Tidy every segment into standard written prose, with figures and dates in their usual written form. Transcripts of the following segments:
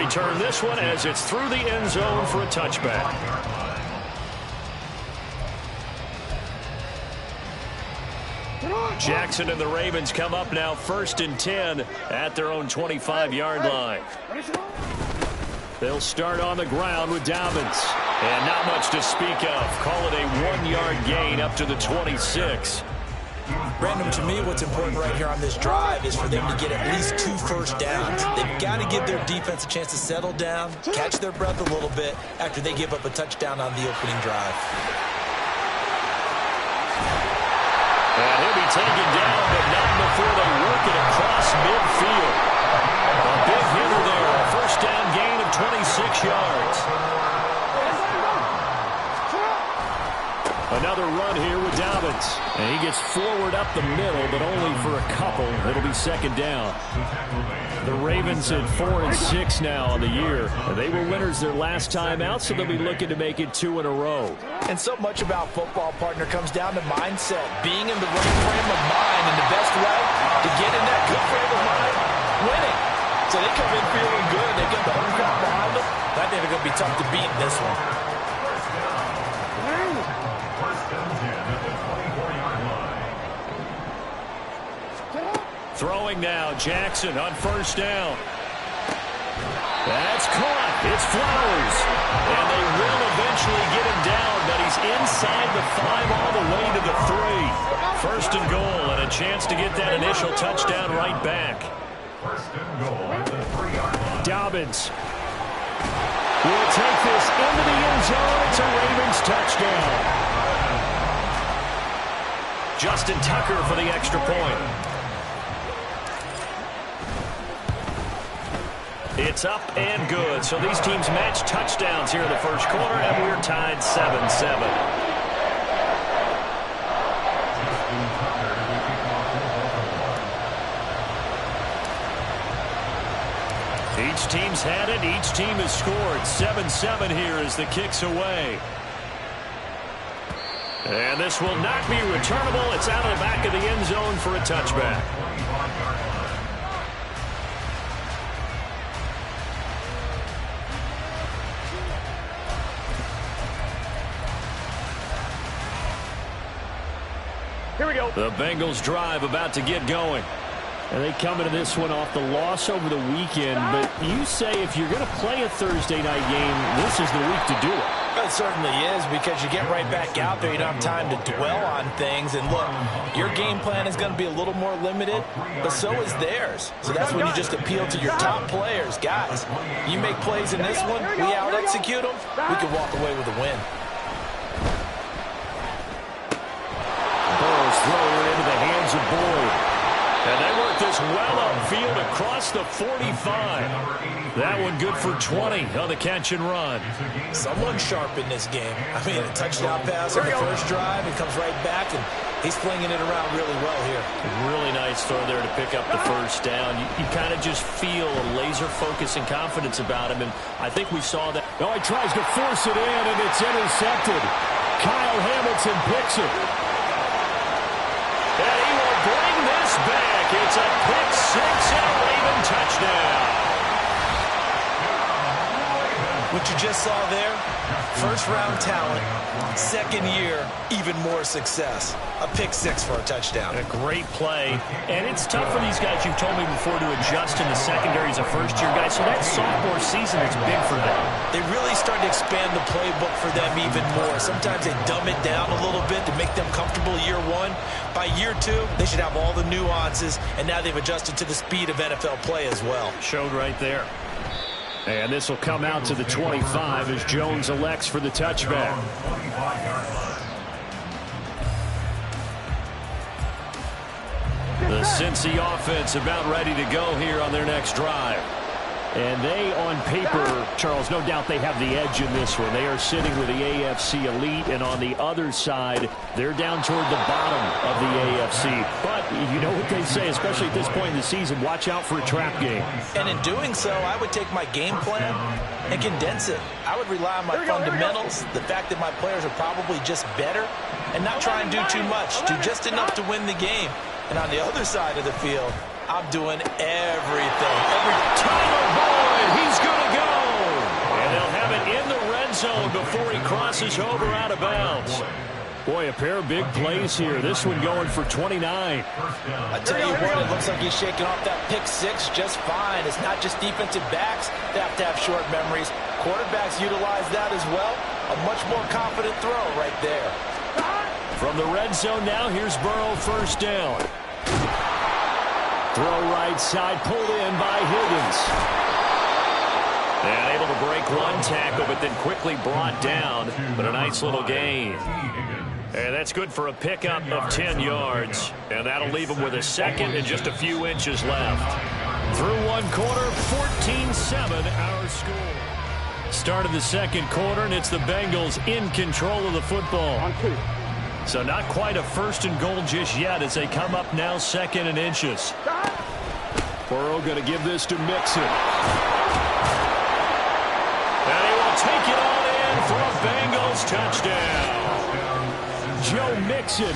return this one as it's through the end zone for a touchback. Jackson and the Ravens come up now 1st and 10 at their own 25-yard line. They'll start on the ground with Dobbins. And not much to speak of. Call it a 1-yard gain up to the 26. Brandon, to me, what's important right here on this drive is for them to get at least 2 first downs. They've got to give their defense a chance to settle down, catch their breath a little bit after they give up a touchdown on the opening drive. And he'll be taken down, but not before they work it across midfield. A big hitter there. A first down gain of 26 yards. Another run here with Dobbins. And he gets forward up the middle, but only for a couple. It'll be 2nd down. The Ravens at 4-6 now on the year. They were winners their last time out, so they'll be looking to make it 2 in a row. And so much about football, partner, comes down to mindset. Being in the right frame of mind, and the best way to get in that good frame of mind, winning. So they come in feeling good. They get the home crowd behind them. I think they're going to be tough to beat in this one. Throwing now, Jackson on 1st down. That's caught. It's Flowers. And they will eventually get him down, but he's inside the 5 all the way to the 3. 1st and goal, and a chance to get that initial touchdown right back. 1st and goal at the 3-yard line. Dobbins will take this into the end zone. It's a Ravens touchdown. Justin Tucker for the extra point. It's up and good. So these teams match touchdowns here in the first quarter, and we're tied 7-7. Each team's had it. Each team has scored. 7-7 here as the kick's away. And this will not be returnable. It's out of the back of the end zone for a touchback. Here we go. The Bengals drive about to get going. And they come into this one off the loss over the weekend. But you say if you're going to play a Thursday night game, this is the week to do it. It certainly is, because you get right back out there. You don't have time to dwell on things. And look, your game plan is going to be a little more limited, but so is theirs. So that's when you just appeal to your top players. Guys, you make plays in this one, we out-execute them, we can walk away with a win. Burrows throwing it into the hands of Boyd. And they work this well upfield across the 45. That one good for 20 on the catch and run. Someone sharp in this game. I mean, a touchdown pass on the first drive. It comes right back, and he's flinging it around really well here. Really nice throw there to pick up the first down. You kind of just feel a laser focus and confidence about him, and I think we saw that. Oh, he tries to force it in, and it's intercepted. Kyle Hamilton picks it. And he will bring this back. It's a pick six and a Raven touchdown. What you just saw there, first-round talent, second year, even more success. A pick six for a touchdown. A great play. And it's tough for these guys, you've told me before, to adjust in the secondary as a first-year guy. So that sophomore season is big for them. They really start to expand the playbook for them even more. Sometimes they dumb it down a little bit to make them comfortable year one. By year two, they should have all the nuances, and now they've adjusted to the speed of NFL play as well. Showed right there. And this will come out to the 25 as Jones elects for the touchback. The Cincy offense about ready to go here on their next drive. And they, on paper, Charles, no doubt they have the edge in this one. They are sitting with the AFC elite, and on the other side, they're down toward the bottom of the AFC. But you know what they say, especially at this point in the season, watch out for a trap game. And in doing so, I would take my game plan and condense it. I would rely on my fundamentals, the fact that my players are probably just better, and not try and do too much, do just enough to win the game. And on the other side of the field, I'm doing everything. Tyler Boyd, he's going to go. down before he crosses over out of bounds. Boy, a pair of big plays here. This one going for 29. I tell you what, it looks like he's shaking off that pick six just fine. It's not just defensive backs that have to have short memories. Quarterbacks utilize that as well. A much more confident throw right there. From the red zone now, here's Burrow, first down. Throw right side, pulled in by Higgins. And able to break one tackle, but then quickly brought down. But a nice little gain. And that's good for a pickup of 10 yards. And that'll leave him with a second and just a few inches left. Through one quarter, 14-7 our score. Start of the second quarter, and it's the Bengals in control of the football. So not quite a first and goal just yet as they come up now second and inches. Burrow going to give this to Mixon. And he will take it all in for a Bengals touchdown. Joe Mixon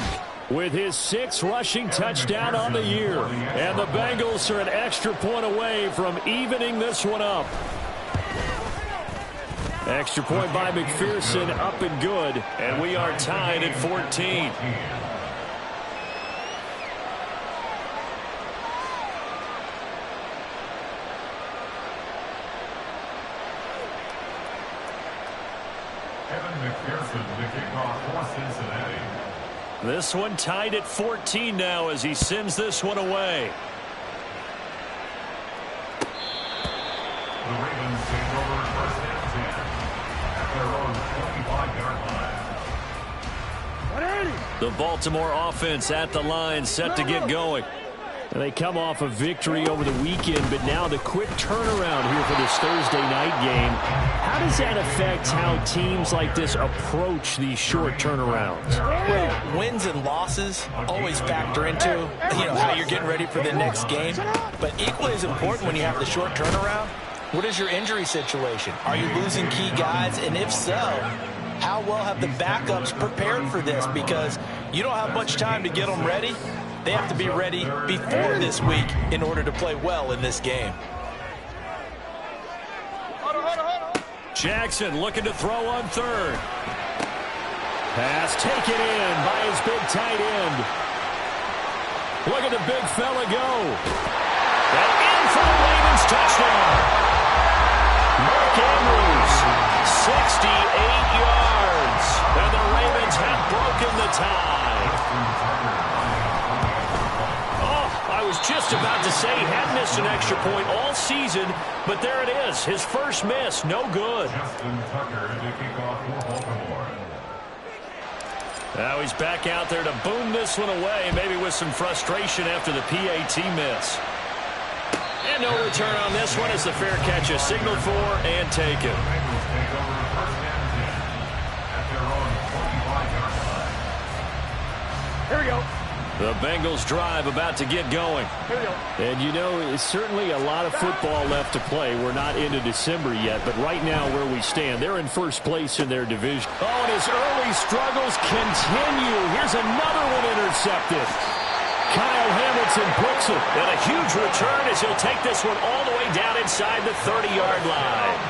with his 6th rushing touchdown on the year. And the Bengals are an extra point away from evening this one up. Extra point by McPherson, up and good. And we are tied at 14. This one tied at 14 now as he sends this one away. The Ravens take over first and 10 at their own 25-yard line. The Baltimore offense at the line, set to get going. And they come off a victory over the weekend, but now the quick turnaround here for this Thursday night game. How does that affect how teams like this approach these short turnarounds? Well, wins and losses always factor into, how you're getting ready for the next game. But equally as important when you have the short turnaround, what is your injury situation? Are you losing key guys? And if so, how well have the backups prepared for this? Because you don't have much time to get them ready. They have to be ready before this week in order to play well in this game. Jackson looking to throw on third. Pass taken in by his big tight end. Look at the big fella go. And in for the Ravens touchdown. Mark Andrews, 68 yards. And the Ravens have broken the tie. I was just about to say he hadn't missed an extra point all season, but there it is. His first miss, no good. Now he's back out there to boom this one away, maybe with some frustration after the PAT miss. And no return on this one as the fair catch is signaled for and taken. Here we go. The Bengals drive about to get going. And it's certainly a lot of football left to play. We're not into December yet, but right now where we stand, they're in first place in their division. Oh, and his early struggles continue. Here's another one intercepted. Kyle Hamilton books it. And a huge return as he'll take this one all the way down inside the 30-yard line.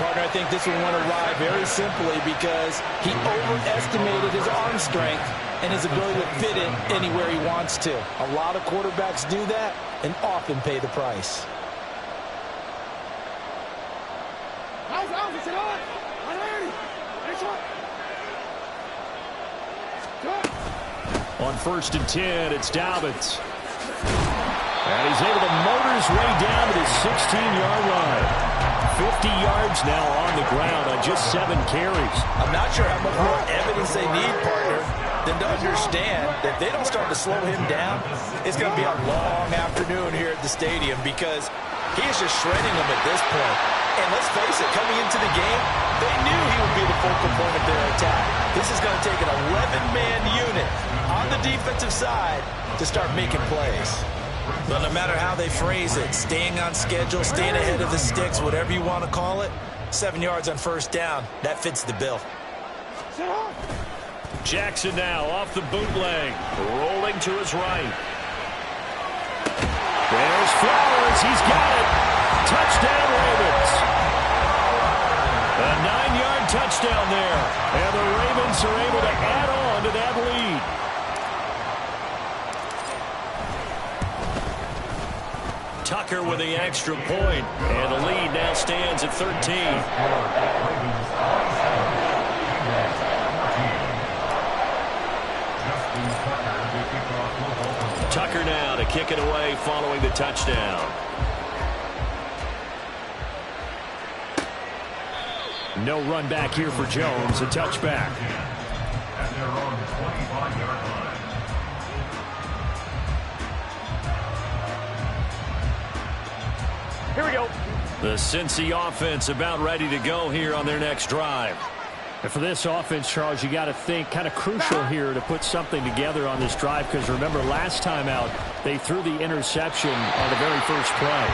Partner, I think this one went awry very simply because he overestimated his arm strength and his ability to fit it anywhere he wants to. A lot of quarterbacks do that and often pay the price. On 1st and 10, it's Dobbins. And he's able to motor his way down to the 16-yard line. 50 yards now on the ground on just 7 carries. I'm not sure how much more evidence they need, partner, than to understand that if they don't start to slow him down, it's going to be a long afternoon here at the stadium because he is just shredding them at this point. And let's face it, coming into the game, they knew he would be the focal point of their attack. This is going to take an 11-man unit on the defensive side to start making plays. But no matter how they phrase it, staying on schedule, staying ahead of the sticks, whatever you want to call it, 7 yards on first down, that fits the bill. Jackson now off the bootleg, rolling to his right. There's Flowers, he's got it. Touchdown Ravens. A 9-yard touchdown Ravens are able to add on to that lead. Tucker with the extra point, and the lead now stands at 13. Tucker now to kick it away following the touchdown. No run back here for Jones, a touchback. At their own 25-yard line. Here we go. The Cincy offense about ready to go here on their next drive. And for this offense, Charles, you got to think kind of crucial here to put something together on this drive, because remember last time out they threw the interception on the very first play.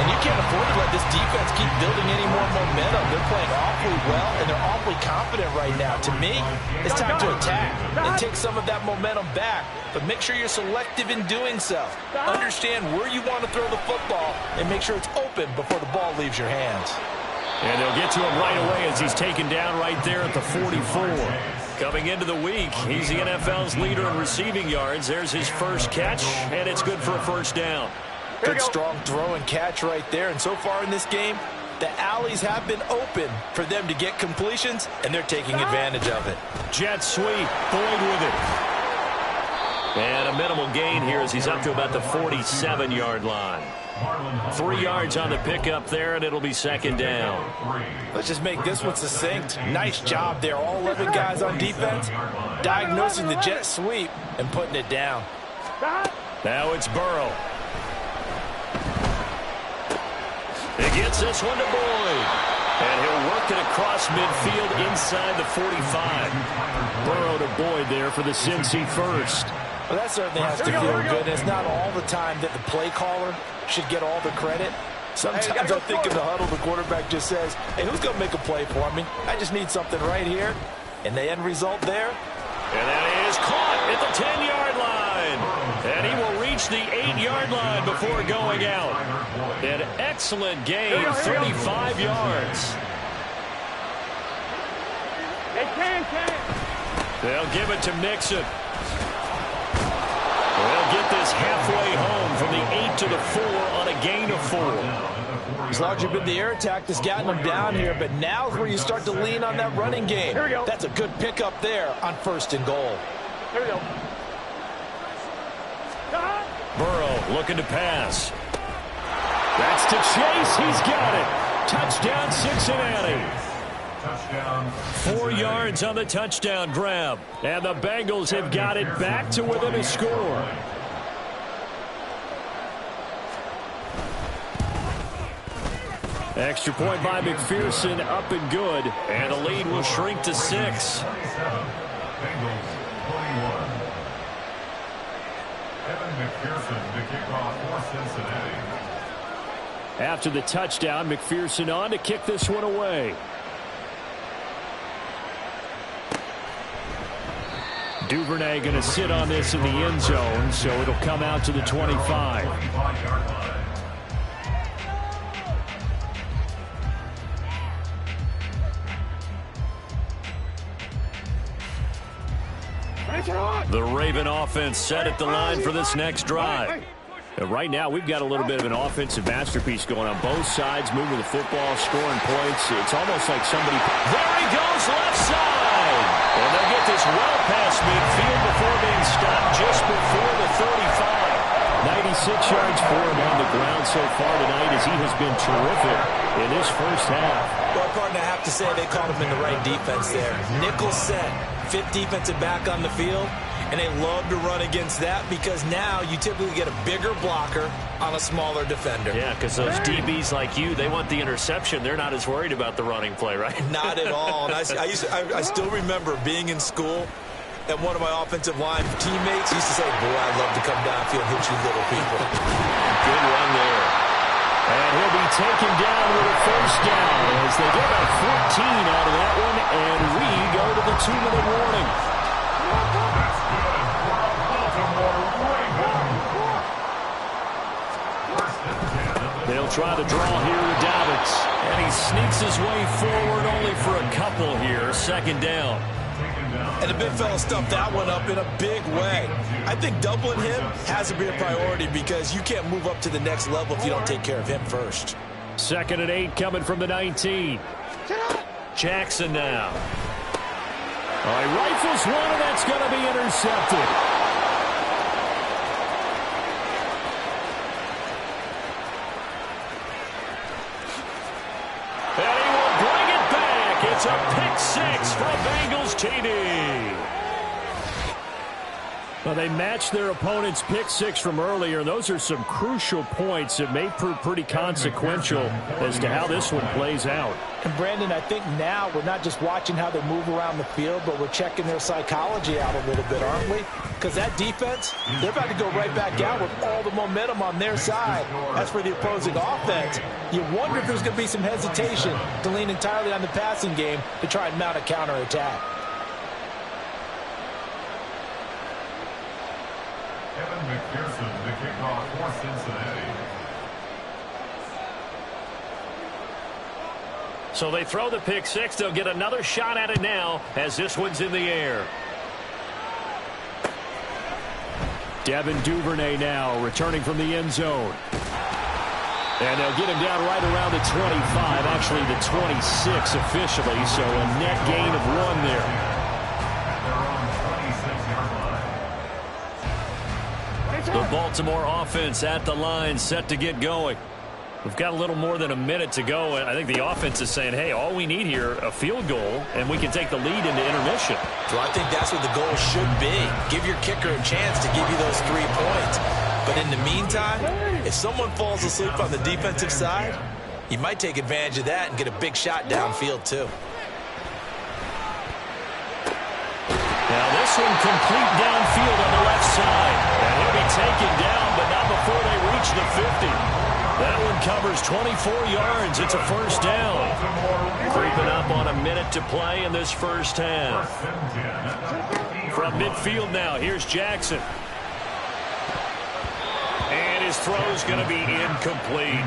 And you can't afford to let this defense keep building any more momentum. They're playing awfully well, and they're awfully confident right now. To me, it's time to attack and take some of that momentum back, but make sure you're selective in doing so. Understand where you want to throw the football and make sure it's open before the ball leaves your hands. And they'll get to him right away as he's taken down right there at the 44. Coming into the week, he's the NFL's leader in receiving yards. There's his first catch, and it's good for a first down. Good strong throw and catch right there. And so far in this game, the alleys have been open for them to get completions, and they're taking advantage of it. Jet sweep, Boyd with it. And a minimal gain here as he's up to about the 47-yard line. 3 yards on the pickup there, and it'll be second down. Let's just make this one succinct. Nice job there, all 11 guys on defense, diagnosing the jet sweep and putting it down. Now it's Burrow. He gets this one to Boyd. And he'll work it across midfield inside the 45. Burrow to Boyd there for the Cincy first. Well, that certainly has to feel good. It's not all the time that the play caller should get all the credit. Sometimes I think in the huddle, the quarterback just says, hey, who's going to make a play for me? I just need something right here. And the end result there. And that is caught at the 10-yard line. And he will reach the 8-yard line before going out. An excellent gain, 35 yards. They'll give it to Mixon. They'll get this halfway home from the 8 to the 4 on a gain of 4. It's largely been the air attack that's gotten them down here, but now's where you start to lean on that running game. Here we go. That's a good pickup there on 1st and goal. Here we go. Burrow looking to pass. That's to Chase. He's got it. Touchdown, Cincinnati. 4 yards on the touchdown grab. And the Bengals have got it back to within a score. Extra point by McPherson, up and good. And the lead will shrink to 6. Bengals 21. Evan McPherson to kick off for Cincinnati. After the touchdown, McPherson on to kick this one away. Duvernay going to sit on this in the end zone, so it'll come out to the 25. The Raven offense set at the line for this next drive. Right now, we've got a little bit of an offensive masterpiece going on both sides, moving the football, scoring points. It's almost like somebody... There he goes, left side! And they'll get this well past midfield before being stopped just before the 35. 96 yards for him on the ground so far tonight as he has been terrific in this first half. Well, partner, I have to say they called him in the right defense there. Nickel set, 5th defensive back on the field. And they love to run against that because now you typically get a bigger blocker on a smaller defender. Yeah, because those DBs like you, they want the interception. They're not as worried about the running play, right? Not at all. And I still remember being in school, and one of my offensive line teammates used to say, boy, I'd love to come downfield and hit you little people. Good run there. And he'll be taken down with a first down as they get about 14 out of that one, and we go to the 2-minute warning. They'll try to draw here with Dobbins. And he sneaks his way forward only for a couple here. Second down. And the big fella stuffed that one up in a big way. I think doubling him has to be a priority because you can't move up to the next level if you don't take care of him first. 2nd and 8 coming from the 19. Jackson now. All right, rifles one, and that's going to be intercepted. And he will bring it back. It's a pick six for Bengals TD. Well, they matched their opponent's pick six from earlier. Those are some crucial points that may prove pretty consequential as to how this one plays out. And, Brandon, I think now we're not just watching how they move around the field, but we're checking their psychology out a little bit, aren't we? Because that defense, they're about to go right back out with all the momentum on their side. As for the opposing offense, you wonder if there's going to be some hesitation to lean entirely on the passing game to try and mount a counterattack. Evan McPherson, the kickoff for Cincinnati. So they throw the pick six. They'll get another shot at it now as this one's in the air. Devin Duvernay now returning from the end zone. And they'll get him down right around the 25, actually the 26 officially, so a net gain of 1 there. They're on 26-yard line. The Baltimore offense at the line, set to get going. We've got a little more than a minute to go, and I think the offense is saying, hey, all we need here, a field goal, and we can take the lead into intermission. Well, I think that's what the goal should be. Give your kicker a chance to give you those 3 points. But in the meantime, if someone falls asleep on the defensive side, you might take advantage of that and get a big shot downfield, too. Now this one complete downfield on the left side. And he'll be taken down, but not before they reach the 50. That one covers 24 yards. It's a first down. Creeping up on a minute to play in this first half. From midfield now, here's Jackson. And his throw's going to be incomplete.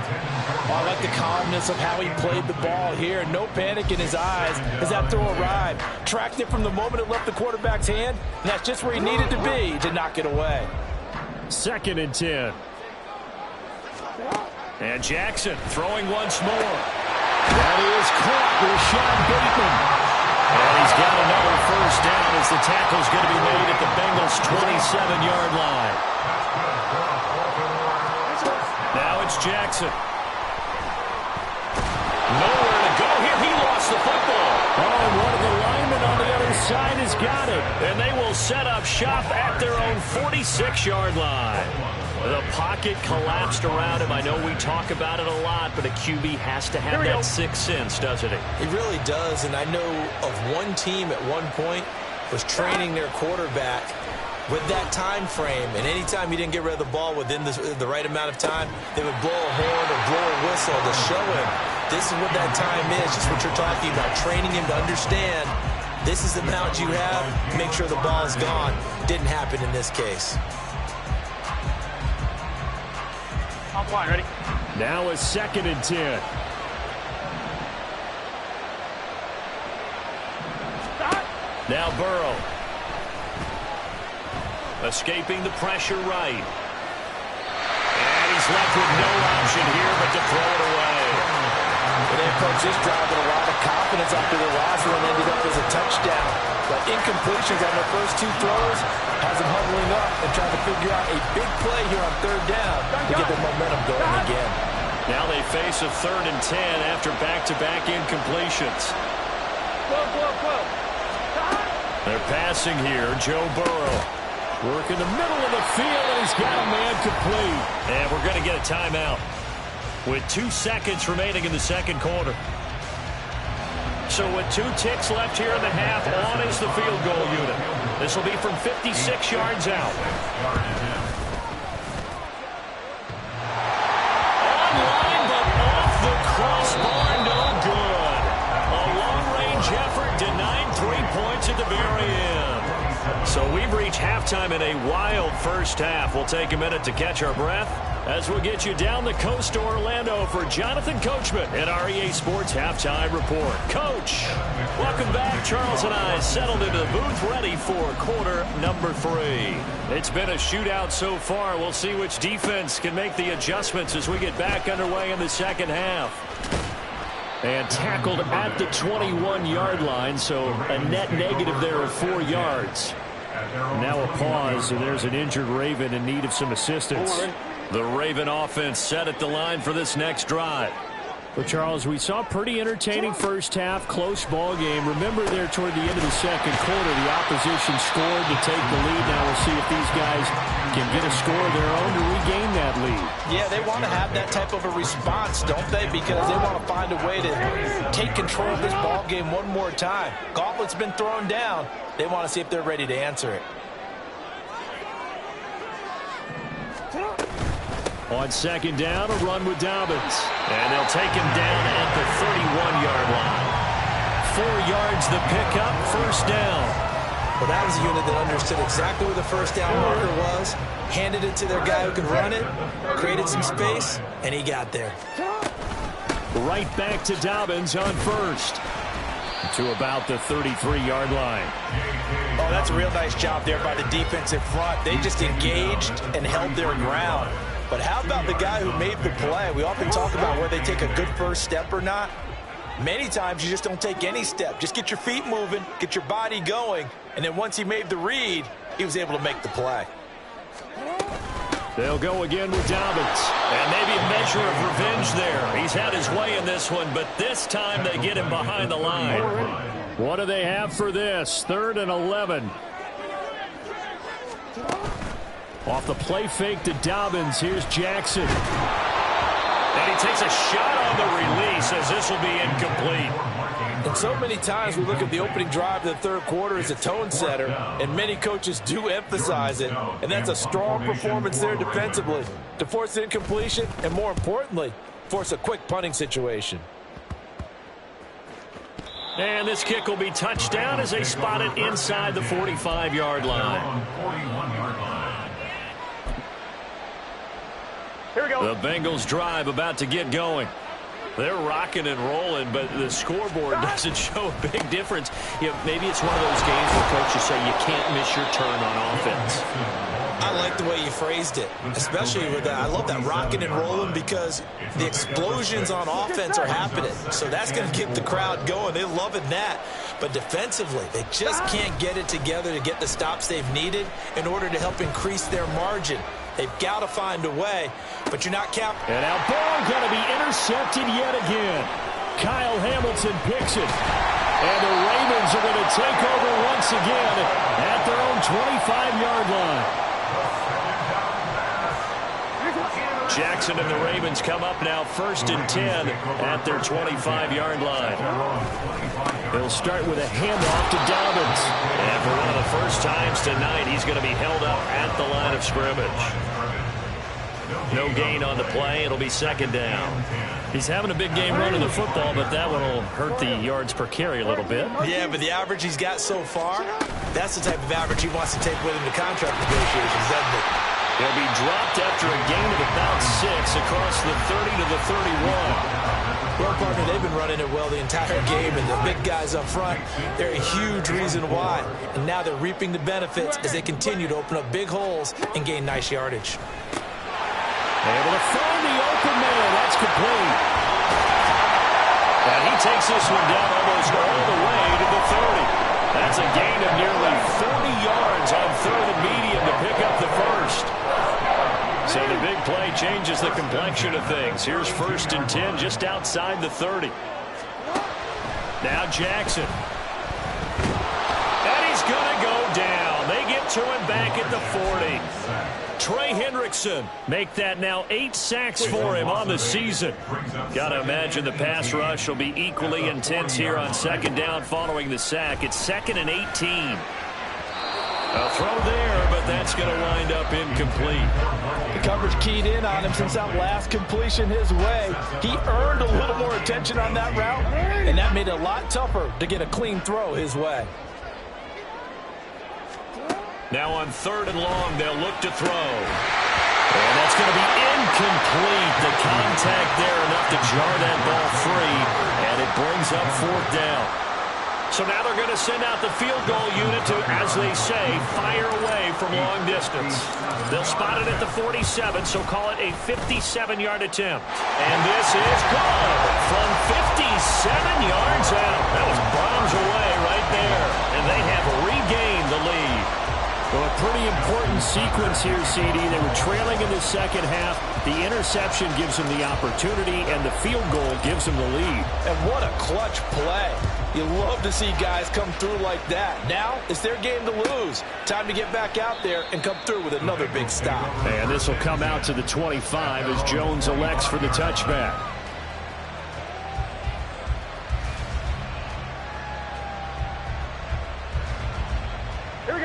I like the calmness of how he played the ball here. No panic in his eyes as that throw arrived. Tracked it from the moment it left the quarterback's hand, and that's just where he needed to be to knock it away. 2nd and 10. And Jackson throwing once more. That is caught. Rashad Bateman. And he's got another first down as the tackle's going to be made at the Bengals' 27-yard line. Now it's Jackson. Nowhere to go here. He lost the football. Oh, and one of the linemen on the other side has got it. And they will set up shop at their own 46-yard line. The pocket collapsed around him. I know we talk about it a lot, but a QB has to have that sixth sense, doesn't he? He really does, and I know of one team at one point was training their quarterback with that time frame, and anytime he didn't get rid of the ball within the right amount of time, they would blow a horn or blow a whistle to show him this is what that time is, just what you're talking about, training him to understand this is the amount you have, make sure the ball is gone. Didn't happen in this case. Line, ready? Now a 2nd and 10. Now Burrow. Escaping the pressure right. And he's left with no option here but to throw it away. And they approached this drive with a lot of confidence after the last one ended up as a touchdown. But incompletions on their first 2 throws has them huddling up and trying to figure out a big play here on 3rd down to get their momentum going again. Now they face a 3rd and 10 after back-to-back incompletions. They're passing here. Joe Burrow. Work in the middle of the field, and he's got a man complete. And we're going to get a timeout with 2 seconds remaining in the second quarter. So with 2 ticks left here in the half, on is the field goal unit. This will be from 56 yards out. Online, but off the crossbar, no good. A long-range effort denied 3 points at the very end. So we've reached halftime. time in a wild first half. We'll take a minute to catch our breath as we'll get you down the coast to Orlando for Jonathan Coachman at our EA Sports Halftime Report. Coach, welcome back. Charles and I settled into the booth ready for quarter number 3. It's been a shootout so far. We'll see which defense can make the adjustments as we get back underway in the second half. And tackled at the 21-yard line, so a net negative there of 4 yards. Now a pause, and there's an injured Raven in need of some assistance. The Raven offense set at the line for this next drive. Well, Charles, we saw a pretty entertaining first half, close ball game. Remember there toward the end of the second quarter, the opposition scored to take the lead. Now we'll see if these guys can get a score of their own to regain that lead. Yeah, they want to have that type of a response, don't they? Because they want to find a way to take control of this ball game one more time. Gauntlet's been thrown down. They want to see if they're ready to answer it. On second down, a run with Dobbins. And they'll take him down at the 31-yard line. 4 yards the pickup, first down. Well, that was a unit that understood exactly where the first down marker was, handed it to their guy who could run it, created some space, and he got there. Right back to Dobbins on first. To about the 33-yard line. Oh, that's a real nice job there by the defensive front. They just engaged and held their ground. But how about the guy who made the play? We often talk about whether they take a good first step or not. Many times you just don't take any step. Just get your feet moving, get your body going, and then once he made the read, he was able to make the play. They'll go again with Dobbins. And maybe a measure of revenge there. He's had his way in this one, but this time they get him behind the line. What do they have for this? 3rd and 11. Off the play fake to Dobbins. Here's Jackson. And he takes a shot on the release as this will be incomplete. And so many times we look at the opening drive of the third quarter as a tone setter, and many coaches do emphasize it. And that's a strong performance there defensively to force an incompletion and, more importantly, force a quick punting situation. And this kick will be touchdown as they spot it inside the 45-yard line. Here we go. The Bengals drive about to get going. They're rocking and rolling, but the scoreboard doesn't show a big difference. You know, maybe it's one of those games where coaches say you can't miss your turn on offense. I like the way you phrased it, especially with that. I love that rocking and rolling because the explosions on offense are happening. So that's going to get the crowd going. They're loving that. But defensively, they just can't get it together to get the stops they've needed in order to help increase their margin. They've got to find a way, but you're not counting. And now ball going to be intercepted yet again. Kyle Hamilton picks it. And the Ravens are going to take over once again at their own 25-yard line. Jackson and the Ravens come up now 1st and 10 at their 25-yard line. They'll start with a handoff to Dobbins. And for one of the first times tonight, he's going to be held up at the line of scrimmage. No gain on the play. It'll be 2nd down. He's having a big game running the football, but that one will hurt the yards per carry a little bit. Yeah, but the average he's got so far, that's the type of average he wants to take with him to contract negotiations, doesn't it? He'll be dropped after a gain of about 6 across the 30 to the 31. Well, partner, they've been running it well the entire game, and the big guys up front, they're a huge reason why. And now they're reaping the benefits as they continue to open up big holes and gain nice yardage. Able to find the open man. That's complete. And he takes this one down almost all the way to the 30. That's a gain of nearly 30 yards on 3rd and medium to pick up the first. So the big play changes the complexion of things. Here's 1st and 10 just outside the 30. Now Jackson. And he's going to go down. They get to him back at the 40. Trey Hendrickson make that now 8 sacks for him on the season. Got to imagine the pass rush will be equally intense here on 2nd down following the sack. It's 2nd and 18. A throw there, but that's going to wind up incomplete. The coverage keyed in on him since that last completion his way. He earned a little more attention on that route, and that made it a lot tougher to get a clean throw his way. Now on 3rd and long, they'll look to throw. And that's going to be incomplete. The contact there enough to jar that ball free, and it brings up 4th down. So now they're going to send out the field goal unit to, as they say, fire away from long distance. They'll spot it at the 47, so call it a 57-yard attempt. And this is good from 57 yards out. That was bombs away right there, and they have regained the lead. Well, a pretty important sequence here, CD. They were trailing in the second half. The interception gives them the opportunity, and the field goal gives them the lead. And what a clutch play. You love to see guys come through like that. Now it's their game to lose. Time to get back out there and come through with another big stop. And this will come out to the 25 as Jones elects for the touchback.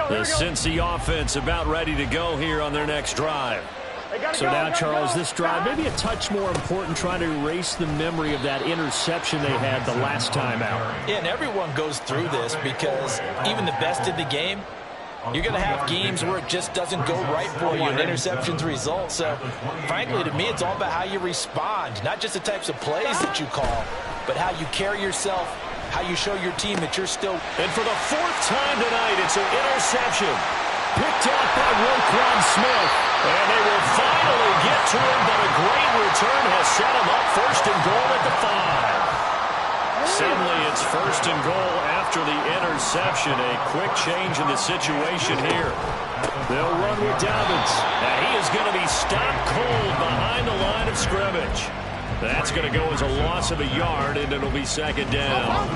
The Cincy offense about ready to go here on their next drive. So now, Charles, this drive maybe a touch more important, trying to erase the memory of that interception they had the last time out. Yeah, and everyone goes through this because even the best in the game, you're going to have games where it just doesn't go right for you and interceptions result. So, frankly, to me, it's all about how you respond, not just the types of plays that you call, but how you carry yourself, how you show your team that you're still. And for the 4th time tonight, it's an interception. Picked off by Roquan Smith. And they will finally get to him, but a great return has set him up 1st and goal at the 5. Suddenly it's 1st and goal after the interception. A quick change in the situation here. They'll run with Dobbins. Now he is going to be stopped cold behind the line of scrimmage. That's going to go as a loss of a yard, and it'll be 2nd down.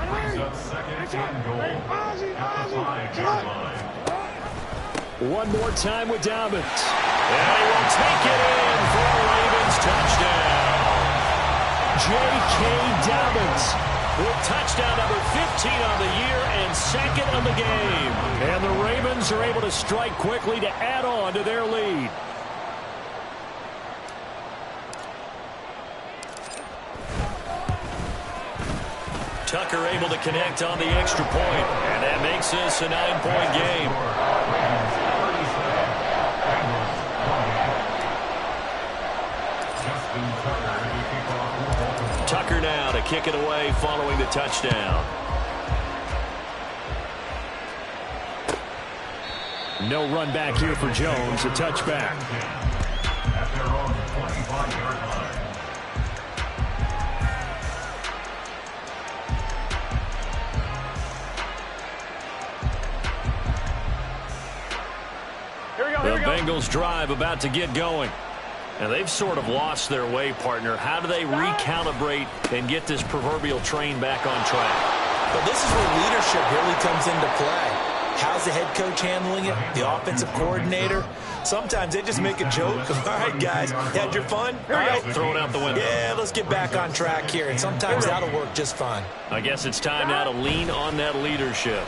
Brings up 2nd and goal at the 5-yard line. One more time with Dobbins. And he will take it in for a Ravens touchdown. J.K. Dobbins with touchdown number 15 on the year and 2nd on the game. And the Ravens are able to strike quickly to add on to their lead. Tucker able to connect on the extra point, and that makes this a 9-point game. Tucker now to kick it away following the touchdown. No run back here for Jones, a touchback. At their own 25-yard line. The Bengals drive about to get going. And they've sort of lost their way, partner. How do they recalibrate and get this proverbial train back on track? But this is where leadership really comes into play. How's the head coach handling it? The offensive coordinator? Sometimes they just make a joke. All right, guys, had your fun? All right, throw it out the window. Yeah, let's get back on track here. And sometimes that'll work just fine. I guess it's time now to lean on that leadership.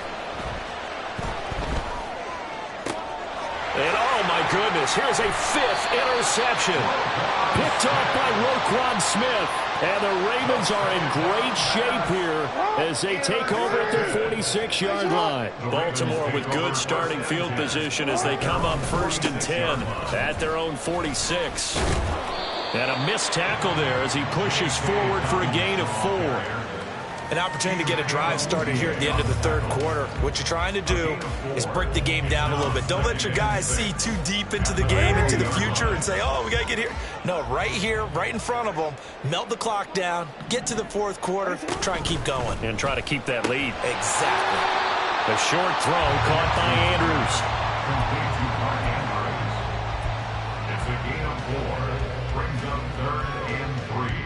And oh my goodness, here's a 5th interception. Picked off by Roquan Smith. And the Ravens are in great shape here as they take over at their 46-yard line. Baltimore with good starting field position as they come up 1st and 10 at their own 46. And a missed tackle there as he pushes forward for a gain of 4. An opportunity to get a drive started here at the end of the 3rd quarter. What you're trying to do is break the game down a little bit. Don't let your guys see too deep into the game, into the future, and say, oh, we got to get here. No, right here, right in front of them, melt the clock down, get to the 4th quarter, try and keep going. And try to keep that lead. Exactly. The short throw caught by Andrews. It's a gain of 4. Brings up 3rd and 3.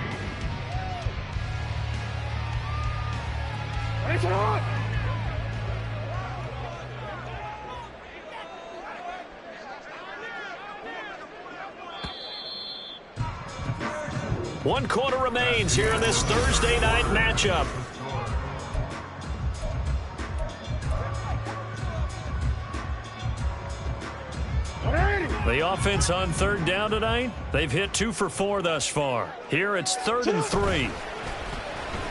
One quarter remains here in this Thursday night matchup. The offense on 3rd down tonight, they've hit 2 for 4 thus far. Here it's 3rd and 3.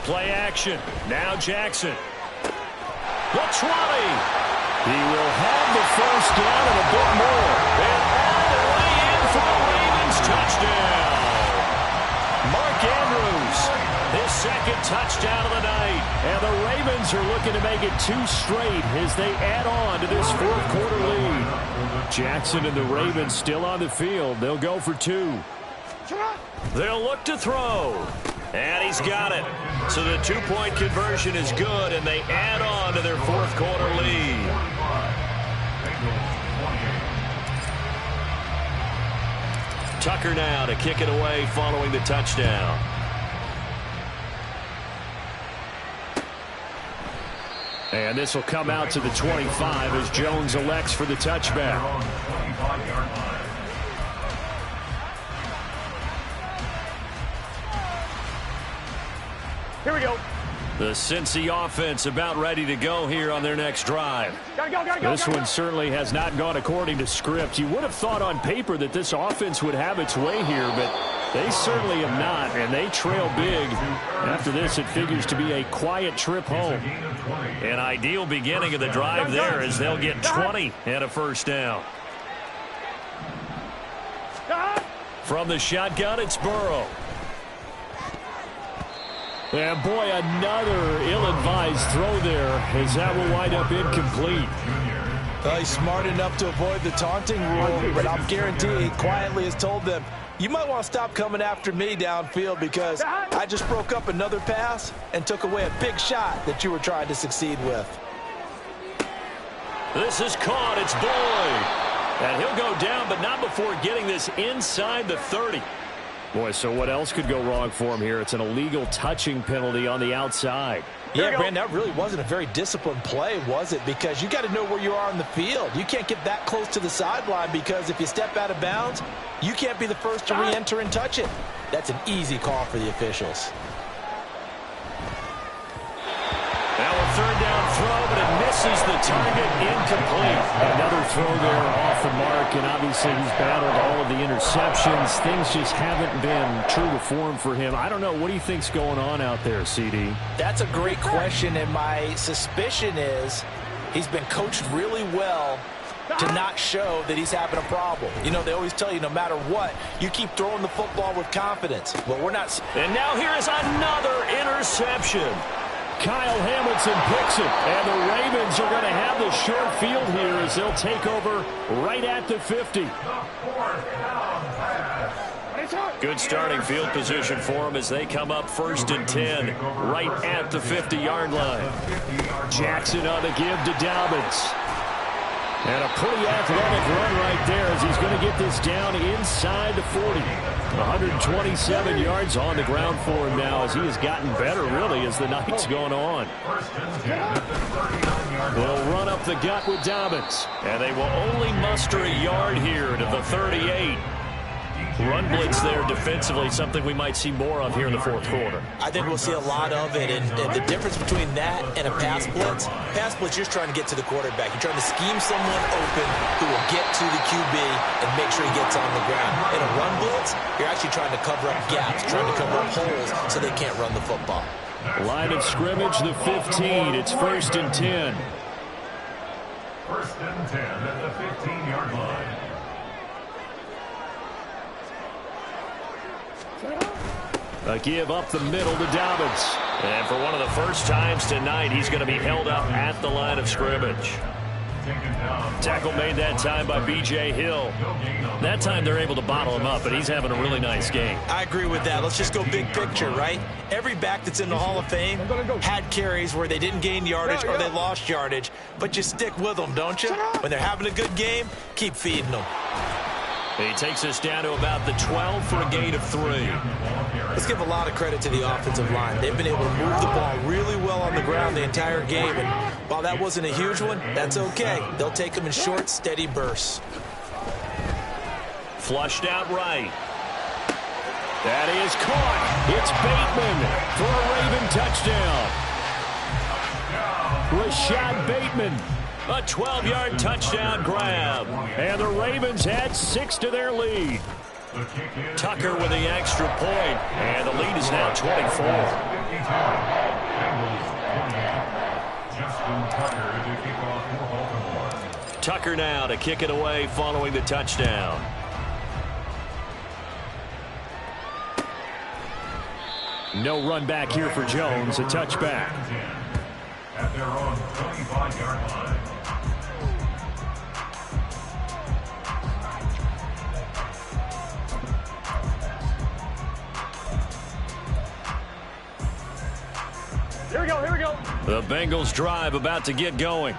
Play action. Now Jackson. The 20. He will have the first down and a bit more. And all the way in for the Ravens touchdown. Mark Andrews, his second touchdown of the night. And the Ravens are looking to make it 2 straight as they add on to this fourth-quarter lead. Jackson and the Ravens still on the field. They'll go for 2. They'll look to throw. And he's got it. So the 2-point conversion is good, and they add on to their fourth-quarter lead. Tucker now to kick it away following the touchdown. And this will come out to the 25 as Jones elects for the touchback. Here we go. The Cincy offense about ready to go here on their next drive. This one certainly has not gone according to script. You would have thought on paper that this offense would have its way here, but they certainly have not, and they trail big. After this, it figures to be a quiet trip home. An ideal beginning of the drive there as they'll get 20 and a first down. From the shotgun, it's Burrow. And boy, another ill-advised throw there as that will wind up incomplete. He's smart enough to avoid the taunting rule, but I'm guaranteeing he quietly has told them, you might want to stop coming after me downfield because I just broke up another pass and took away a big shot that you were trying to succeed with. This is caught. It's Boyd. And he'll go down, but not before getting this inside the 30. Boy, so what else could go wrong for him here? It's an illegal touching penalty on the outside. Yeah, Brandon, that really wasn't a very disciplined play, was it? Because you got to know where you are on the field. You can't get that close to the sideline because if you step out of bounds, you can't be the first to re-enter and touch it. That's an easy call for the officials. Now a third down throw, but it misses the target, incomplete. Another throw there off the mark, and obviously he's battled all of the interceptions. Things just haven't been true to form for him. I don't know. What do you think's going on out there, CD? That's a great question, and my suspicion is he's been coached really well to not show that he's having a problem. You know, they always tell you no matter what, you keep throwing the football with confidence. Well, we're not. And now here is another interception. Kyle Hamilton picks it, and the Ravens are going to have the short field here as they'll take over right at the 50. Good starting field position for them as they come up 1st and 10 right at the 50-yard line. Jackson on the give to Dobbins. And a pretty athletic run right there as he's going to get this down inside the 40. 127 yards on the ground for him now as he has gotten better, really, as the night's gone on. They'll run up the gut with Dobbins. And they will only muster a yard here to the 38. Run blitz there defensively, something we might see more of here in the fourth quarter. I think we'll see a lot of it, and the difference between that and a pass blitz, you're just trying to get to the quarterback. You're trying to scheme someone open who will get to the QB and make sure he gets on the ground. In a run blitz, you're actually trying to cover up gaps, trying to cover up holes so they can't run the football. Line of scrimmage, the 15. It's 1st and 10. 1st and 10 at the 15-yard line. A give up the middle to Dobbins. And for one of the first times tonight, he's going to be held up at the line of scrimmage. Tackle made that time by B.J. Hill. That time they're able to bottle him up, but he's having a really nice game. I agree with that. Let's just go big picture, right? Every back that's in the Hall of Fame had carries where they didn't gain yardage or they lost yardage, but you stick with them, don't you? When they're having a good game, keep feeding them. He takes us down to about the 12 for a gain of 3. Let's give a lot of credit to the offensive line. They've been able to move the ball really well on the ground the entire game. And while that wasn't a huge one, that's okay. They'll take them in short, steady bursts. Flushed out right. That is caught. It's Bateman for a Raven touchdown. Rashad Bateman. A 12-yard touchdown grab. And the Ravens add 6 to their lead. Tucker with the extra point. And the lead is now 24. Justin Tucker to kick off for Baltimore. Tucker now to kick it away following the touchdown. No run back here for Jones, a touchback. At their own 25-yard line. Here we go, here we go. The Bengals drive about to get going.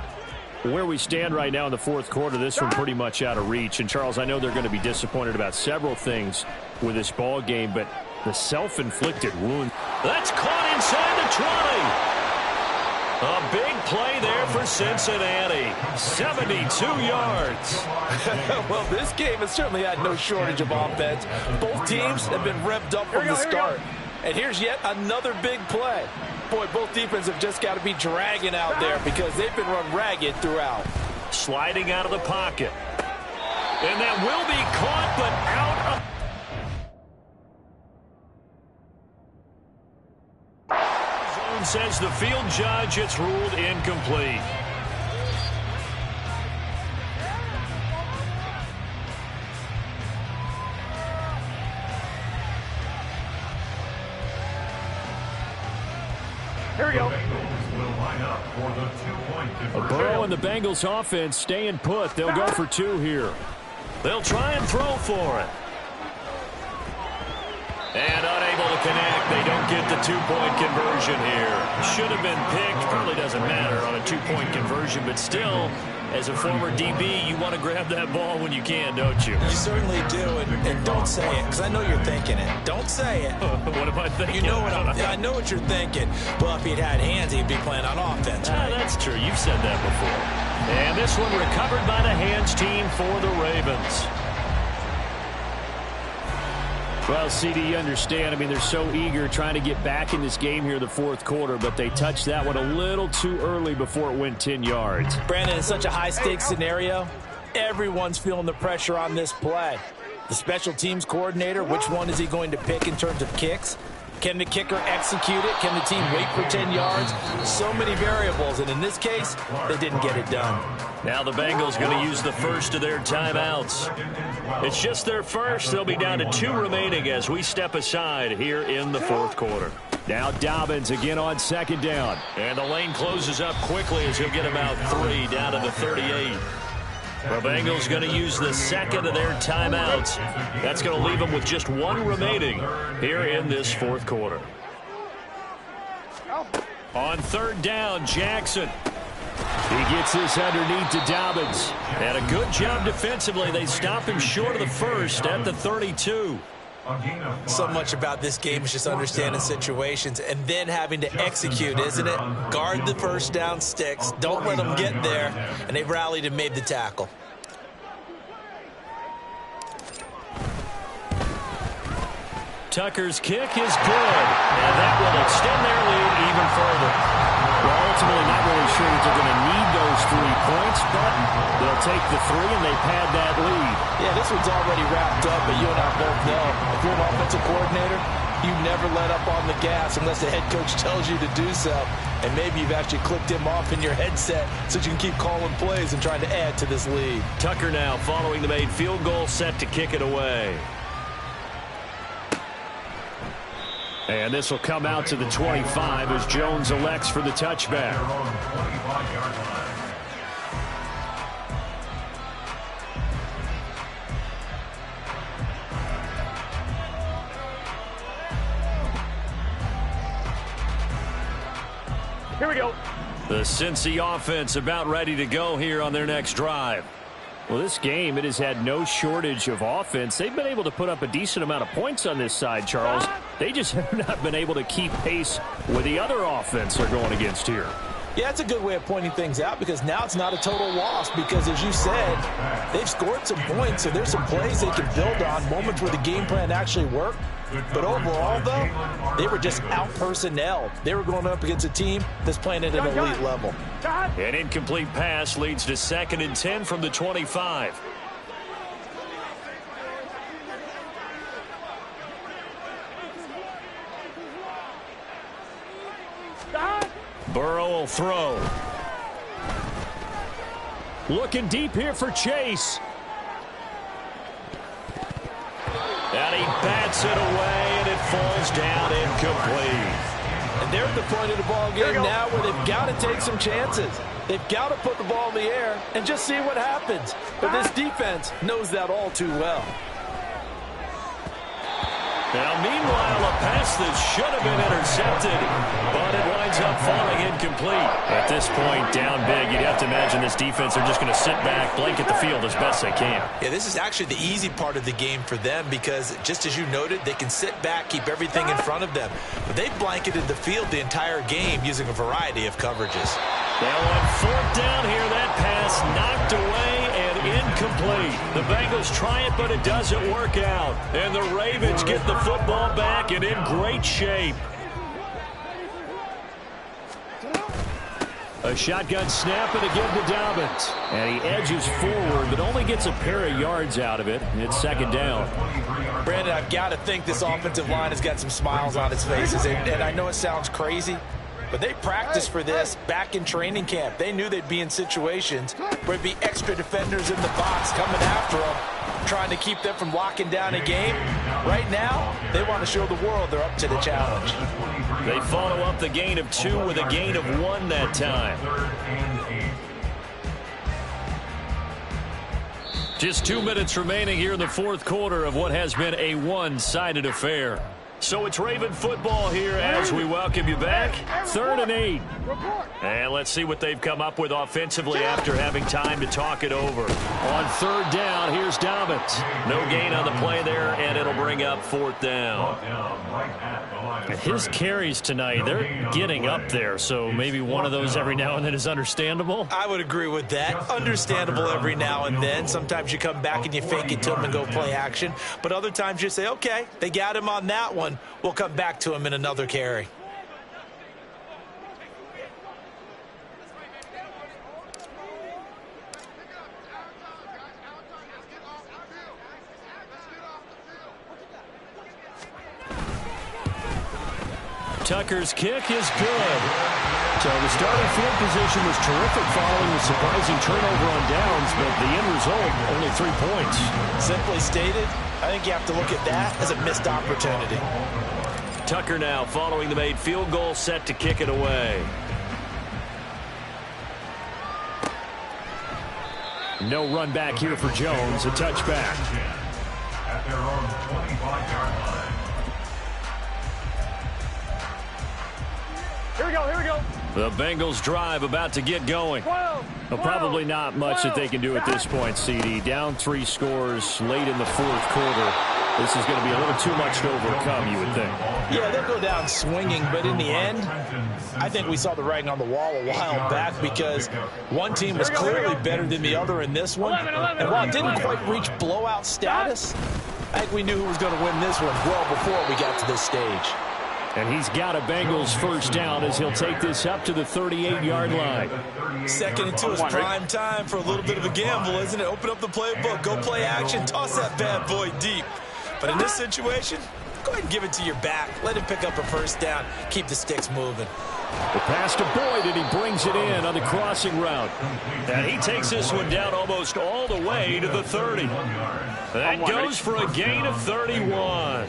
Where we stand right now in the fourth quarter, this one pretty much out of reach. And, Charles, I know they're going to be disappointed about several things with this ball game, but the self-inflicted wound. That's caught inside the 20. A big play there for Cincinnati. 72 yards. Well, this game has certainly had no shortage of offense. Both teams have been revved up from the start. And here's yet another big play. Boy, both defenses have just got to be dragging out there because they've been run ragged throughout. Sliding out of the pocket. And that will be caught, but out of... Zone says the field judge, it's ruled incomplete. Here we go. Burrow and the Bengals offense staying put. They'll go for two here. They'll try and throw for it. And unable to connect. They don't get the two-point conversion here. Should have been picked. Probably doesn't matter on a two-point conversion, but still, as a former DB, you want to grab that ball when you can, don't you? You certainly do, and don't say it, because I know you're thinking it. Don't say it. What am I thinking? You know what I know what you're thinking. Well, if he'd had hands, he'd be playing on offense, right? That's true. You've said that before. And this one recovered by the hands team for the Ravens. Well, CD, you understand. I mean, they're so eager trying to get back in this game here in the fourth quarter, but they touched that one a little too early before it went 10 yards. Brandon, in such a high-stakes scenario, everyone's feeling the pressure on this play. The special teams coordinator, which one is he going to pick in terms of kicks? Can the kicker execute it? Can the team wait for 10 yards? So many variables, and in this case, they didn't get it done. Now the Bengals going to use the first of their timeouts. It's just their first. They'll be down to 2 remaining as we step aside here in the fourth quarter. Now Dobbins again on second down. And the lane closes up quickly as he'll get about 3 down to the 38. The Bengals going to use the second of their timeouts. That's going to leave them with just 1 remaining here in this fourth quarter. On third down, Jackson. He gets this underneath to Dobbins. And a good job defensively. They stop him short of the first at the 32. So much about this game is just understanding situations and then having to execute, isn't it? Guard the first down sticks. Don't let them get there. And they rallied and made the tackle. Tucker's kick is good. And that will extend their lead even further. Well, ultimately not really sure that they're going to need those 3 points, but they'll take the 3 and they pad that lead. Yeah, this one's already wrapped up, but you and I both know if you're an offensive coordinator, you never let up on the gas unless the head coach tells you to do so. And maybe you've actually clicked him off in your headset so you can keep calling plays and trying to add to this lead. Tucker now following the made field goal, set to kick it away. And this will come out to the 25 as Jones elects for the touchback. Here we go. The Cincy offense about ready to go here on their next drive. Well, this game, it has had no shortage of offense. They've been able to put up a decent amount of points on this side, Charles. They just have not been able to keep pace with the other offense they're going against here. Yeah, that's a good way of pointing things out because now it's not a total loss because, as you said, they've scored some points, so there's some plays they can build on, moments where the game plan actually worked. But overall, though, they were just out-personnel. They were going up against a team that's playing at an elite level. An incomplete pass leads to 2nd and 10 from the 25. Burrow will throw. Looking deep here for Chase. And he bats it away, and it falls down incomplete. And they're at the point of the ball game now where they've got to take some chances. They've got to put the ball in the air and just see what happens. But this defense knows that all too well. Now, meanwhile, a pass that should have been intercepted, but it winds up falling incomplete. At this point, down big, you'd have to imagine this defense are just going to sit back, blanket the field as best they can. Yeah, this is actually the easy part of the game for them because, just as you noted, they can sit back, keep everything in front of them. But they've blanketed the field the entire game using a variety of coverages. Now on fourth down here, that pass knocked away and incomplete. The Bengals try it, but it doesn't work out. And the Ravens get the football back and in great shape. A shotgun snap and again to Dobbins. And he edges forward, but only gets a pair of yards out of it. It's second down. Brandon, I've got to think this offensive line has got some smiles on its faces. And I know it sounds crazy, but they practiced for this back in training camp. They knew they'd be in situations where there'd be extra defenders in the box coming after them, trying to keep them from locking down a game. Right now, they want to show the world they're up to the challenge. They follow up the gain of 2 with a gain of 1 that time. Just 2 minutes remaining here in the fourth quarter of what has been a one-sided affair. So it's Raven football here as we welcome you back. 3rd and 8. And let's see what they've come up with offensively after having time to talk it over. On 3rd down, here's Dobbins. No gain on the play there, and it'll bring up 4th down. His carries tonight, they're getting up there, so maybe one of those every now and then is understandable. I would agree with that. Understandable every now and then. Sometimes you come back and you fake it to him and go play action. But other times you say, okay, they got him on that one. We'll come back to him in another carry. Tucker's kick is good. So the starting field position was terrific following the surprising turnover on downs, but the end result, only 3 points. Simply stated, I think you have to look at that as a missed opportunity. Tucker now following the made field goal, set to kick it away. No run back here for Jones, a touchback. At their own 25-yard line. Here we go, here we go. The Bengals drive about to get going. 12, Well, probably not much that they can do at this point, CD. Down 3 scores late in the fourth quarter. This is going to be a little too much to overcome, you would think. Yeah, they'll go down swinging, but in the end, I think we saw the writing on the wall a while back because one team was clearly better than the other in this one. And while it didn't quite reach blowout status, I think we knew who was going to win this one well before we got to this stage. And he's got a Bengals first down as he'll take this up to the 38-yard line. 2nd and 2 is prime time for a little bit of a gamble, isn't it? Open up the playbook, go play action, toss that bad boy deep. But in this situation, go ahead and give it to your back. Let him pick up a first down. Keep the sticks moving. The pass to Boyd, and he brings it in on the crossing route. And he takes this one down almost all the way to the 30. That goes for a gain of 31.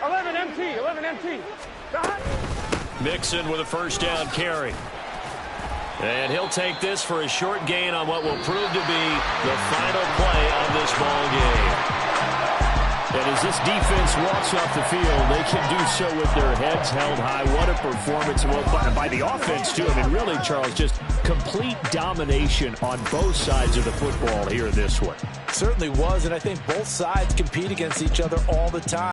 11 MT, 11 MT. Mixon with a first down carry. And he'll take this for a short gain on what will prove to be the final play on this ball game. And as this defense walks off the field, they can do so with their heads held high. What a performance by the offense, too. I mean, really, Charles, just complete domination on both sides of the football here in this one. Certainly was, and I think both sides compete against each other all the time.